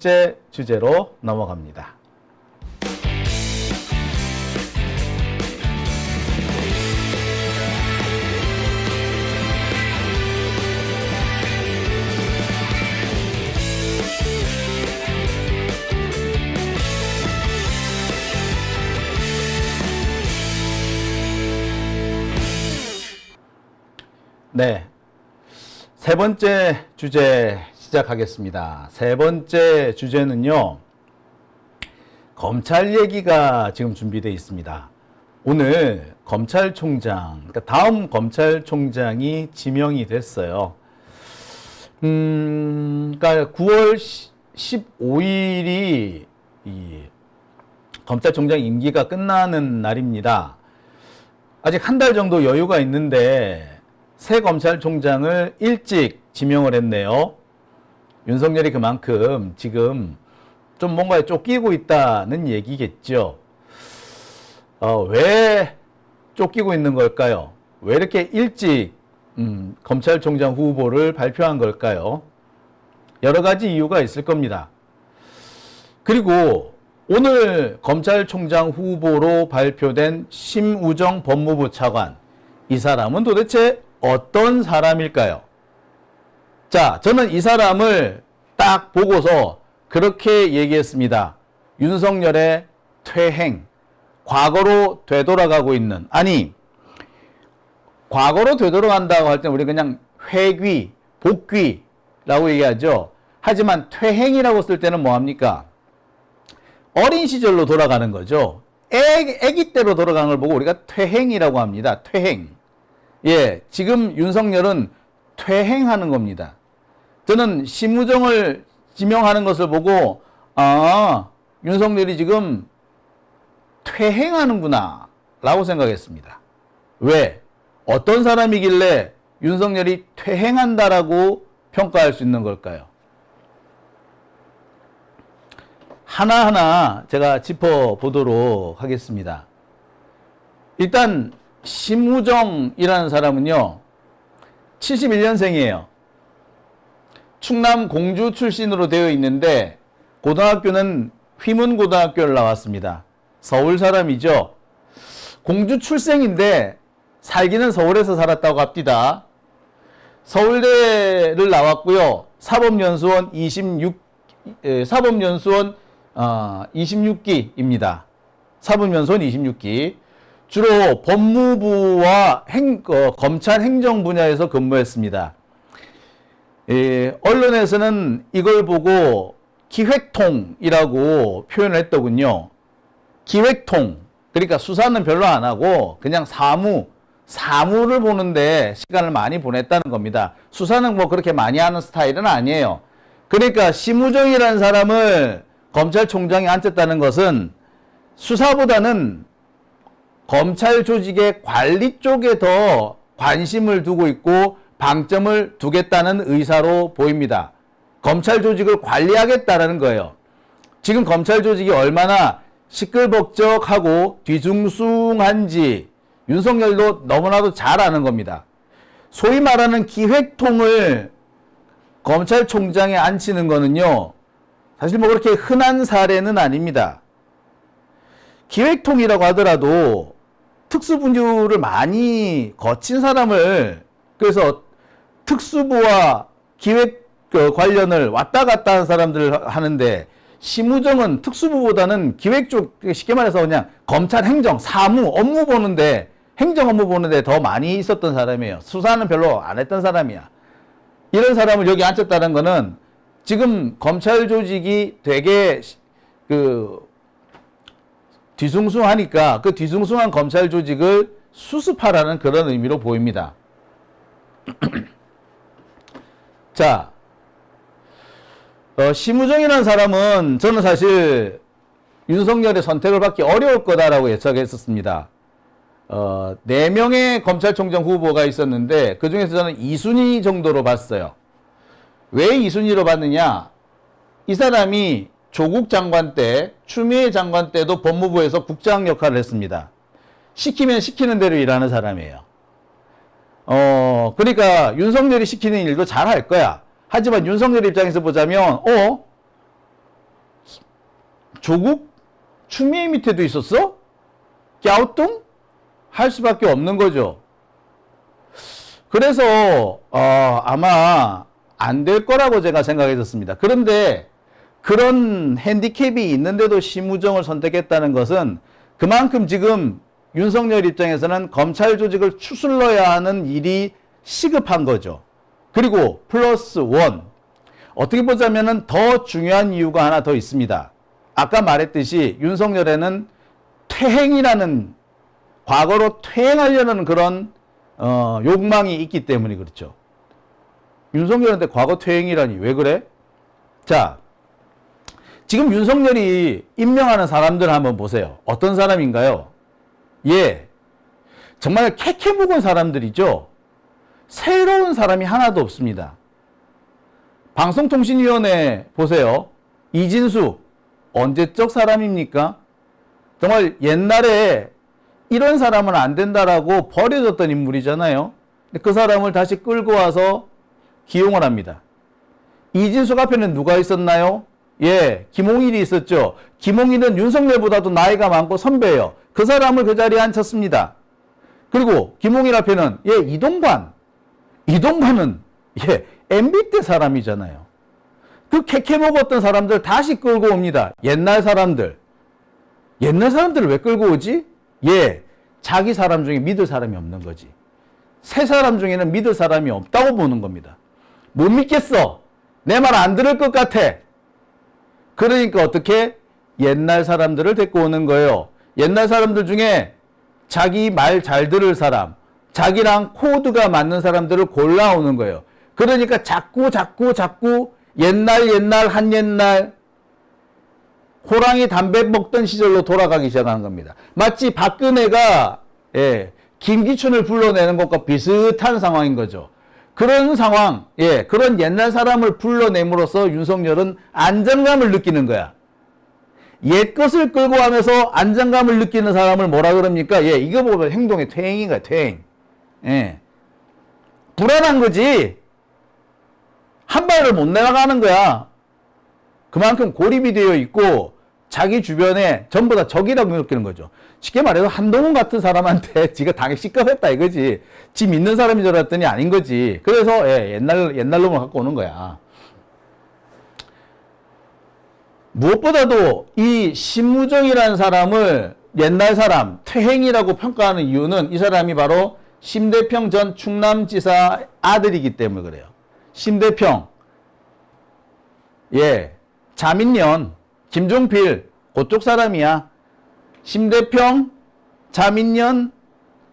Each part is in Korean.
번째 주제로 넘어갑니다. 네, 세 번째 주제 시작하겠습니다. 세 번째 주제는요, 검찰 얘기가 지금 준비되어 있습니다. 오늘 검찰총장, 그러니까 다음 검찰총장이 지명이 됐어요. 그러니까 9월 15일이 이 검찰총장 임기가 끝나는 날입니다. 아직 한 달 정도 여유가 있는데 새 검찰총장을 일찍 지명을 했네요. 윤석열이 그만큼 지금 좀 뭔가에 쫓기고 있다는 얘기겠죠. 왜 쫓기고 있는 걸까요? 왜 이렇게 일찍 검찰총장 후보를 발표한 걸까요? 여러 가지 이유가 있을 겁니다. 그리고 오늘 검찰총장 후보로 발표된 심우정 법무부 차관, 이 사람은 도대체 어떤 사람일까요? 자, 저는 이 사람을 딱 보고서 그렇게 얘기했습니다. 윤석열의 퇴행, 과거로 되돌아가고 있는, 아니, 과거로 되돌아간다고 할 때는 우리 그냥 회귀, 복귀라고 얘기하죠. 하지만 퇴행이라고 쓸 때는 뭐합니까? 어린 시절로 돌아가는 거죠. 애기 때로 돌아가는 걸 보고 우리가 퇴행이라고 합니다. 퇴행. 예, 지금 윤석열은 퇴행하는 겁니다. 저는 심우정을 지명하는 것을 보고 윤석열이 지금 퇴행하는구나 라고 생각했습니다. 왜? 어떤 사람이길래 윤석열이 퇴행한다라고 평가할 수 있는 걸까요? 하나하나 제가 짚어보도록 하겠습니다. 일단 심우정이라는 사람은요, 71년생이에요. 충남 공주 출신으로 되어 있는데 고등학교는 휘문고등학교를 나왔습니다. 서울 사람이죠. 공주 출생인데 살기는 서울에서 살았다고 합니다. 서울대를 나왔고요. 사법연수원 26기입니다. 사법연수원 26기. 주로 법무부와 검찰 행정 분야에서 근무했습니다. 언론에서는 이걸 보고 기획통이라고 표현을 했더군요. 기획통. 그러니까 수사는 별로 안 하고 그냥 사무를 보는데 시간을 많이 보냈다는 겁니다. 수사는 뭐 그렇게 많이 하는 스타일은 아니에요. 그러니까 심우정이라는 사람을 검찰총장에 앉혔다는 것은 수사보다는 검찰 조직의 관리 쪽에 더 관심을 두고 있고 방점을 두겠다는 의사로 보입니다. 검찰 조직을 관리하겠다는 거예요. 지금 검찰 조직이 얼마나 시끌벅적하고 뒤숭숭한지 윤석열도 너무나도 잘 아는 겁니다. 소위 말하는 기획통을 검찰총장에 앉히는 거는요, 사실 뭐 그렇게 흔한 사례는 아닙니다. 기획통이라고 하더라도 특수분류를 많이 거친 사람을, 그래서 특수부와 기획 관련을 왔다 갔다 하는 사람들을 하는데, 심우정은 특수부보다는 기획 쪽, 쉽게 말해서 그냥 검찰 행정, 사무, 업무 보는데, 행정 업무 보는데 더 많이 있었던 사람이에요. 수사는 별로 안 했던 사람이야. 이런 사람을 여기 앉혔다는 거는 지금 검찰 조직이 되게 뒤숭숭하니까 그 뒤숭숭한 검찰 조직을 수습하라는 그런 의미로 보입니다. 자, 심우정이라는 사람은 저는 사실 윤석열의 선택을 받기 어려울 거다라고 예측했었습니다. 4명의 검찰총장 후보가 있었는데 그 중에서 저는 2순위 정도로 봤어요. 왜 2순위로 봤느냐? 이 사람이 조국 장관 때, 추미애 장관 때도 법무부에서 국장 역할을 했습니다. 시키면 시키는 대로 일하는 사람이에요. 그러니까 윤석열이 시키는 일도 잘 할 거야. 하지만 윤석열 입장에서 보자면, 조국 추미애 밑에도 있었어? 갸우뚱? 할 수밖에 없는 거죠. 그래서 아마 안 될 거라고 제가 생각했었습니다. 그런데 그런 핸디캡이 있는데도 심우정을 선택했다는 것은 그만큼 지금 윤석열 입장에서는 검찰 조직을 추슬러야 하는 일이 시급한 거죠. 그리고 플러스 원, 어떻게 보자면은 더 중요한 이유가 하나 더 있습니다. 아까 말했듯이 윤석열에는 퇴행이라는, 과거로 퇴행하려는 그런 욕망이 있기 때문에 그렇죠. 윤석열한테 과거 퇴행이라니 왜 그래? 자, 지금 윤석열이 임명하는 사람들 한번 보세요. 어떤 사람인가요? 예, 정말 캐캐 묵은 사람들이죠. 새로운 사람이 하나도 없습니다. 방송통신위원회 보세요. 이진숙, 언제적 사람입니까? 정말 옛날에 이런 사람은 안 된다라고 버려졌던 인물이잖아요. 근데 그 사람을 다시 끌고 와서 기용을 합니다. 이진숙 앞에는 누가 있었나요? 예, 김홍일이 있었죠. 김홍일은 윤석열보다도 나이가 많고 선배예요. 그 사람을 그 자리에 앉혔습니다. 그리고 김홍일 앞에는 예, 이동관. 이동관은 예, MB 때 사람이잖아요. 그 캐캐 먹었던 사람들 다시 끌고 옵니다. 옛날 사람들. 옛날 사람들을 왜 끌고 오지? 예, 자기 사람 중에 믿을 사람이 없는 거지. 새 사람 중에는 믿을 사람이 없다고 보는 겁니다. 못 믿겠어. 내 말 안 들을 것 같아. 그러니까 어떻게? 옛날 사람들을 데리고 오는 거예요. 옛날 사람들 중에 자기 말 잘 들을 사람, 자기랑 코드가 맞는 사람들을 골라오는 거예요. 그러니까 자꾸 옛날 한 옛날 호랑이 담배 먹던 시절로 돌아가기 시작하는 겁니다. 마치 박근혜가 예, 김기춘을 불러내는 것과 비슷한 상황인 거죠. 그런 상황, 예, 그런 옛날 사람을 불러냄으로써 윤석열은 안정감을 느끼는 거야. 옛 것을 끌고 하면서 안정감을 느끼는 사람을 뭐라 그럽니까? 예, 이거 보면 행동의 퇴행인가요, 퇴행. 예. 불안한 거지. 한 발을 못 나가는 거야. 그만큼 고립이 되어 있고 자기 주변에 전부 다 적이라고 느끼는 거죠. 쉽게 말해서 한동훈 같은 사람한테 지가 당에 시급했다 이거지. 지 믿는 사람인 줄 알았더니 아닌 거지. 그래서 예, 옛날 놈을 갖고 오는 거야. 무엇보다도 이 심무정이라는 사람을 옛날 사람, 퇴행이라고 평가하는 이유는 이 사람이 바로 심대평 전 충남지사 아들이기 때문에 그래요. 심대평, 예, 자민련, 김종필, 그쪽 사람이야. 심대평, 자민련,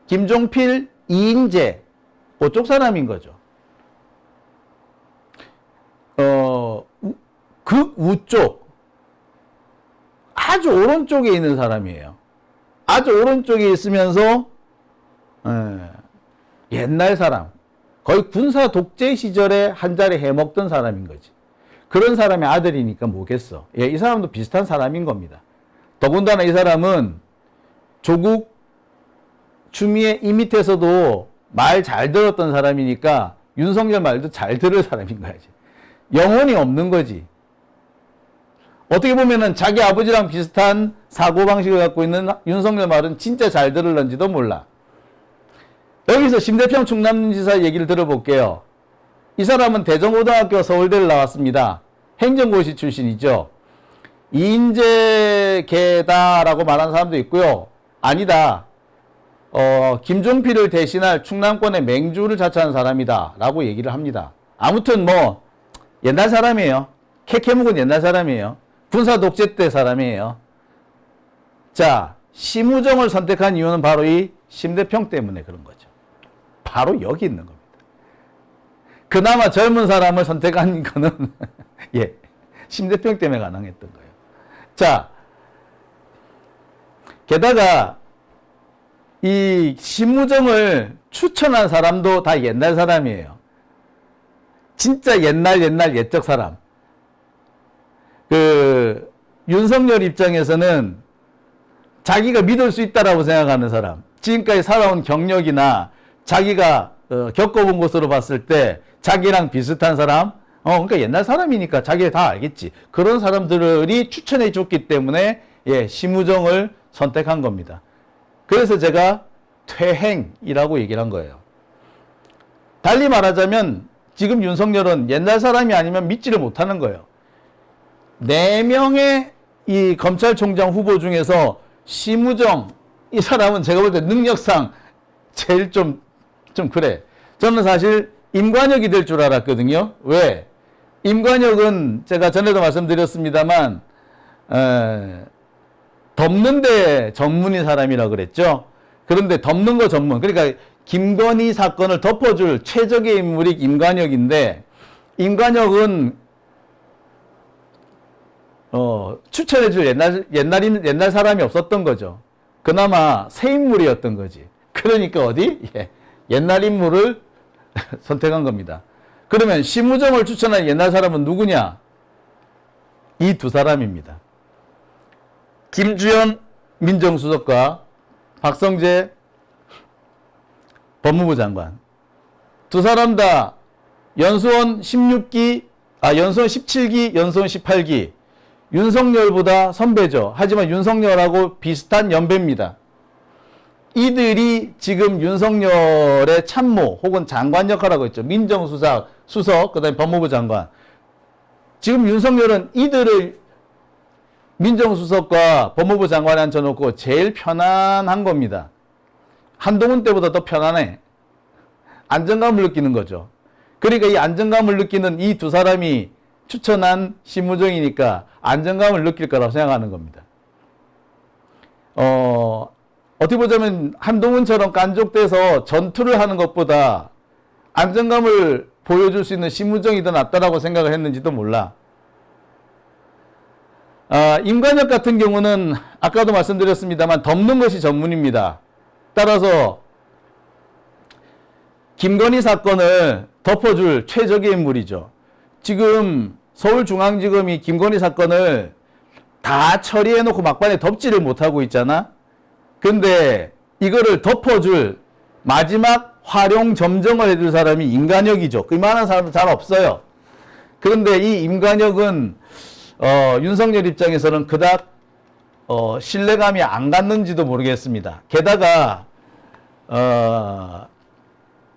김종필, 이인재, 그쪽 사람인 거죠. 극우 쪽, 아주 오른쪽에 있는 사람이에요. 아주 오른쪽에 있으면서, 옛날 사람, 거의 군사 독재 시절에 한 자리 해먹던 사람인 거지. 그런 사람의 아들이니까 뭐겠어. 예, 이 사람도 비슷한 사람인 겁니다. 더군다나 이 사람은 조국, 추미애 이 밑에서도 말 잘 들었던 사람이니까 윤석열 말도 잘 들을 사람인 거야지. 영혼이 없는 거지. 어떻게 보면은 자기 아버지랑 비슷한 사고방식을 갖고 있는 윤석열 말은 진짜 잘 들을런지도 몰라. 여기서 심대평 충남지사 얘기를 들어볼게요. 이 사람은 대전고등학교 서울대를 나왔습니다. 행정고시 출신이죠. 이인재계다라고 말하는 사람도 있고요. 아니다. 김종필을 대신할 충남권의 맹주를 자처한 사람이다 라고 얘기를 합니다. 아무튼 뭐 옛날 사람이에요. 캐캐묵은 옛날 사람이에요. 군사 독재 때 사람이에요. 자, 심우정을 선택한 이유는 바로 이 심대평 때문에 그런 거죠. 바로 여기 있는 겁니다. 그나마 젊은 사람을 선택한 거는 예, 심대평 때문에 가능했던 거예요. 자, 게다가 이 심우정을 추천한 사람도 다 옛날 사람이에요. 진짜 옛날 옛적 사람. 그 윤석열 입장에서는 자기가 믿을 수 있다라고 생각하는 사람, 지금까지 살아온 경력이나 자기가 겪어본 것으로 봤을 때 자기랑 비슷한 사람, 그러니까 옛날 사람이니까 자기가 다 알겠지. 그런 사람들이 추천해 줬기 때문에 예, 심우정을 선택한 겁니다. 그래서 제가 퇴행이라고 얘기를 한 거예요. 달리 말하자면 지금 윤석열은 옛날 사람이 아니면 믿지를 못하는 거예요. 4명의 이 검찰총장 후보 중에서 심우정 이 사람은 제가 볼 때 능력상 제일 좀 그래. 저는 사실 임관혁이 될 줄 알았거든요. 왜? 임관혁은 제가 전에도 말씀드렸습니다만 덮는데 전문인 사람이라고 그랬죠. 그런데 덮는 거 전문. 그러니까 김건희 사건을 덮어줄 최적의 인물이 임관혁인데 임관혁은 추천해줄 옛날 사람이 없었던 거죠. 그나마 새 인물이었던 거지. 그러니까 어디? 예, 옛날 인물을 선택한 겁니다. 그러면 심우정을 추천한 옛날 사람은 누구냐? 이 두 사람입니다. 김주현 민정수석과 박성재 법무부 장관. 두 사람 다 연수원 16기, 연수원 17기, 연수원 18기. 윤석열보다 선배죠. 하지만 윤석열하고 비슷한 연배입니다. 이들이 지금 윤석열의 참모 혹은 장관 역할하고 있죠. 민정수석, 그 다음에 법무부 장관. 지금 윤석열은 이들을 민정수석과 법무부 장관에 앉혀놓고 제일 편안한 겁니다. 한동훈 때보다 더 편안해. 안정감을 느끼는 거죠. 그러니까 이 안정감을 느끼는 이 두 사람이 추천한 심우정이니까 안정감을 느낄 거라고 생각하는 겁니다. 어떻게 보자면 한동훈처럼 깐족돼서 전투를 하는 것보다 안정감을 보여줄 수 있는 심우정이 더 낫다라고 생각을 했는지도 몰라. 임관혁 같은 경우는 아까도 말씀드렸습니다만 덮는 것이 전문입니다. 따라서 김건희 사건을 덮어줄 최적의 인물이죠. 지금 서울중앙지검이 김건희 사건을 다 처리해놓고 막판에 덮지를 못하고 있잖아. 근데 이거를 덮어줄 마지막 활용 점정을 해줄 사람이 임관혁이죠. 그만한 사람은 잘 없어요. 그런데 이 임관혁은 윤석열 입장에서는 그닥 신뢰감이 안 갔는지도 모르겠습니다. 게다가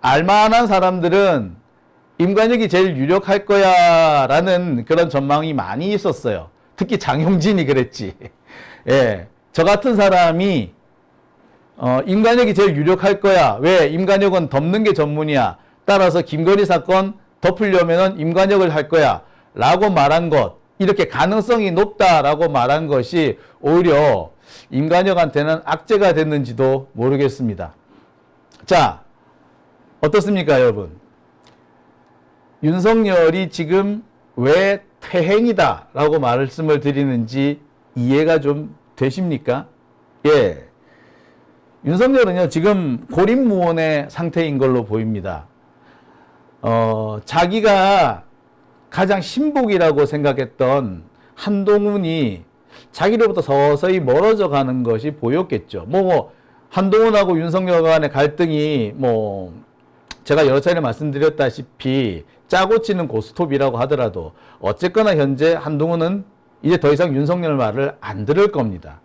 알만한 사람들은 임관혁이 제일 유력할 거야 라는 그런 전망이 많이 있었어요. 특히 장용진이 그랬지. 예, 저 같은 사람이 임관혁이 제일 유력할 거야. 왜? 임관혁은 덮는 게 전문이야. 따라서 김건희 사건 덮으려면 임관혁을 할 거야 라고 말한 것, 이렇게 가능성이 높다라고 말한 것이 오히려 임관혁한테는 악재가 됐는지도 모르겠습니다. 자, 어떻습니까, 여러분? 윤석열이 지금 왜 퇴행이다 라고 말씀을 드리는지 이해가 좀 되십니까? 예. 윤석열은요, 지금 고립무원의 상태인 걸로 보입니다. 자기가 가장 신복이라고 생각했던 한동훈이 자기로부터 서서히 멀어져 가는 것이 보였겠죠. 한동훈하고 윤석열 간의 갈등이 제가 여러 차례 말씀드렸다시피 짜고 치는 고스톱이라고 하더라도 어쨌거나 현재 한동훈은 이제 더 이상 윤석열 말을 안 들을 겁니다.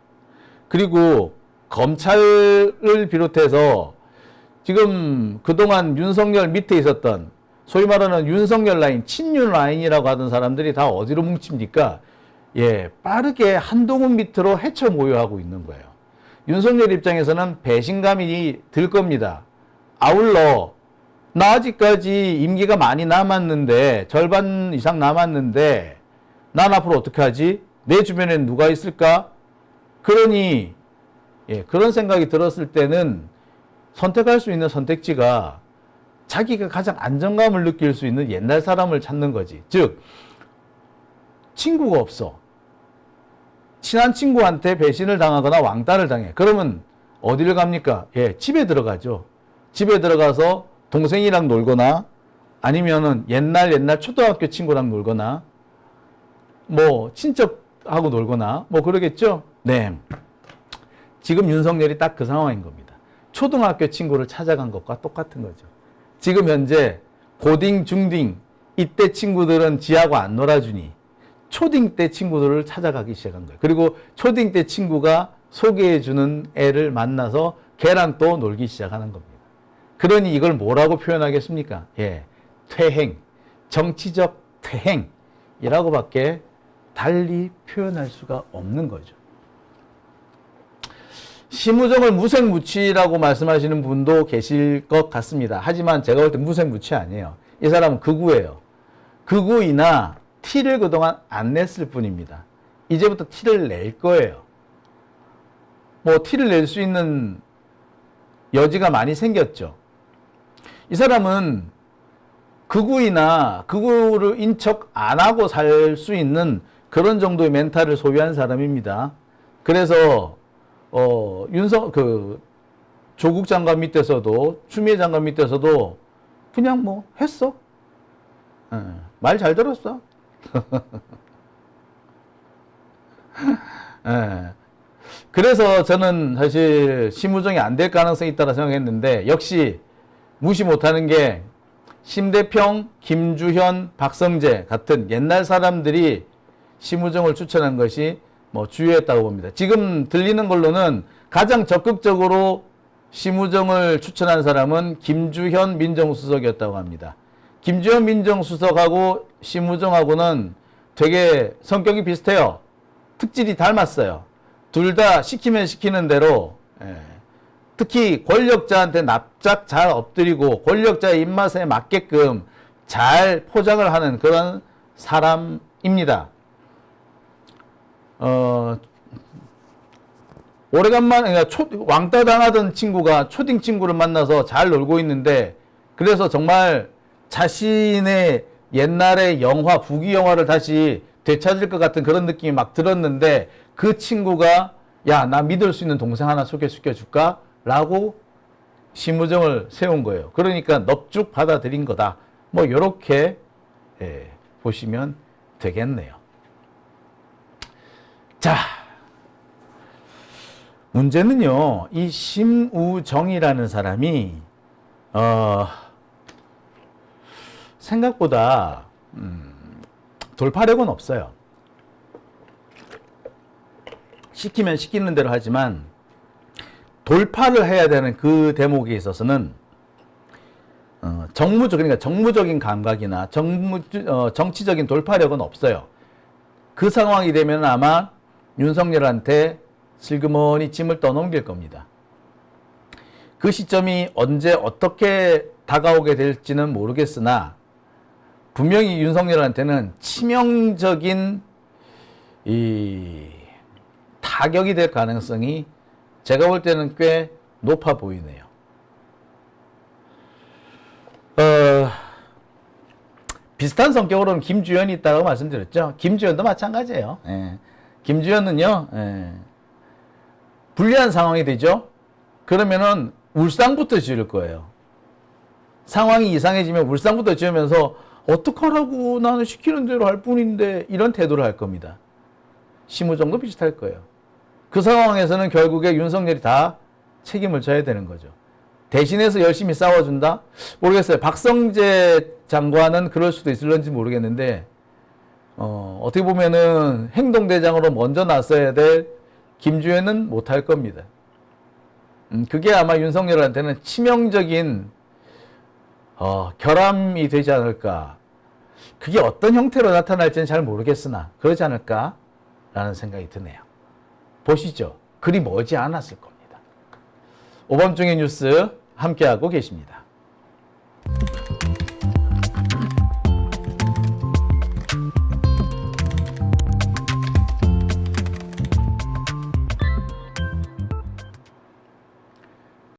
그리고 검찰을 비롯해서 지금 그동안 윤석열 밑에 있었던 소위 말하는 윤석열 라인, 친윤 라인이라고 하던 사람들이 다 어디로 뭉칩니까? 예, 빠르게 한동훈 밑으로 헤쳐 모여하고 있는 거예요. 윤석열 입장에서는 배신감이 들 겁니다. 아울러 나 아직까지 임기가 많이 남았는데, 절반 이상 남았는데 난 앞으로 어떻게 하지? 내 주변엔 누가 있을까? 그러니 그런 생각이 들었을 때는 선택할 수 있는 선택지가 자기가 가장 안정감을 느낄 수 있는 옛날 사람을 찾는 거지. 즉 친구가 없어. 친한 친구한테 배신을 당하거나 왕따를 당해. 그러면 어디를 갑니까? 집에 들어가죠. 집에 들어가서 동생이랑 놀거나 아니면은 옛날 초등학교 친구랑 놀거나 친척하고 놀거나 그러겠죠? 네. 지금 윤석열이 딱 그 상황인 겁니다. 초등학교 친구를 찾아간 것과 똑같은 거죠. 지금 현재 고딩, 중딩 이때 친구들은 지하고 안 놀아주니 초딩 때 친구들을 찾아가기 시작한 거예요. 그리고 초딩 때 친구가 소개해주는 애를 만나서 걔랑 또 놀기 시작하는 겁니다. 그러니 이걸 뭐라고 표현하겠습니까? 예, 퇴행, 정치적 퇴행이라고밖에 달리 표현할 수가 없는 거죠. 심우정을 무색무취라고 말씀하시는 분도 계실 것 같습니다. 하지만 제가 볼 때 무색무취 아니에요. 이 사람은 극우예요. 극우이나 티를 그동안 안 냈을 뿐입니다. 이제부터 티를 낼 거예요. 뭐 티를 낼 수 있는 여지가 많이 생겼죠. 이 사람은 극우이나 극우를 인척 안 하고 살 수 있는 그런 정도의 멘탈을 소유한 사람입니다. 그래서 조국 장관 밑에서도 추미애 장관 밑에서도 그냥 뭐 했어. 말 잘 들었어. 그래서 저는 사실 심우정이 안 될 가능성이 있다고 생각했는데 역시 무시 못하는 게 심대평, 김주현, 박성재 같은 옛날 사람들이 심우정을 추천한 것이 뭐 주요했다고 봅니다. 지금 들리는 걸로는 가장 적극적으로 심우정을 추천한 사람은 김주현 민정수석이었다고 합니다. 김주현 민정수석하고 심우정하고는 되게 성격이 비슷해요. 특질이 닮았어요. 둘 다 시키면 시키는 대로 특히 권력자한테 납작 잘 엎드리고 권력자의 입맛에 맞게끔 잘 포장을 하는 그런 사람입니다. 오래간만에 왕따 당하던 친구가 초딩 친구를 만나서 잘 놀고 있는데 그래서 정말 자신의 옛날의 영화, 부귀 영화를 다시 되찾을 것 같은 그런 느낌이 막 들었는데 그 친구가 야, 나 믿을 수 있는 동생 하나 소개시켜 줄까? 라고 심우정을 세운 거예요. 그러니까 넙죽 받아들인 거다. 뭐 이렇게 보시면 되겠네요. 자, 문제는요. 이 심우정이라는 사람이 생각보다 돌파력은 없어요. 시키면 시키는 대로 하지만 돌파를 해야 되는 그 대목에 있어서는 그러니까 정무적인 감각이나 정치적인 돌파력은 없어요. 그 상황이 되면 아마 윤석열한테 슬그머니 짐을 떠넘길 겁니다. 그 시점이 언제 어떻게 다가오게 될지는 모르겠으나 분명히 윤석열한테는 치명적인 타격이 될 가능성이 제가 볼 때는 꽤 높아 보이네요. 비슷한 성격으로는 김주현이 있다고 말씀드렸죠. 김주현도 마찬가지예요. 김주현은요, 불리한 상황이 되죠. 그러면은 울상부터 지을 거예요. 상황이 이상해지면 울상부터 지으면서 어떡하라고 나는 시키는 대로 할 뿐인데 이런 태도를 할 겁니다. 심우정도 비슷할 거예요. 그 상황에서는 결국에 윤석열이 다 책임을 져야 되는 거죠. 대신해서 열심히 싸워준다? 모르겠어요. 박성재 장관은 그럴 수도 있을런지 모르겠는데 어떻게 보면은 행동대장으로 먼저 나서야 될 김주현은 못할 겁니다. 그게 아마 윤석열한테는 치명적인 결함이 되지 않을까. 그게 어떤 형태로 나타날지는 잘 모르겠으나 그러지 않을까라는 생각이 드네요. 보시죠. 그리 머지 않았을 겁니다. 오밤중의 뉴스 함께하고 계십니다.